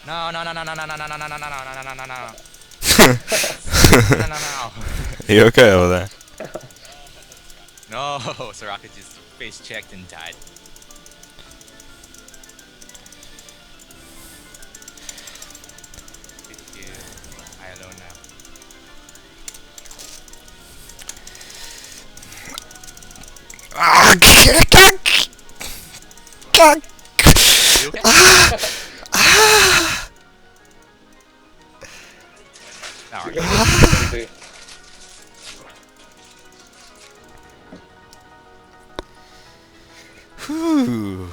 No, no, no, no, no, no, no, no, no, no, no, no, no, no, no, no. No, no, no, no. You okay over there? No, Soraka just face checked and died. Pikachu, I alone now. Ah, Are you okay? Now are you okay? Sorry. Whew.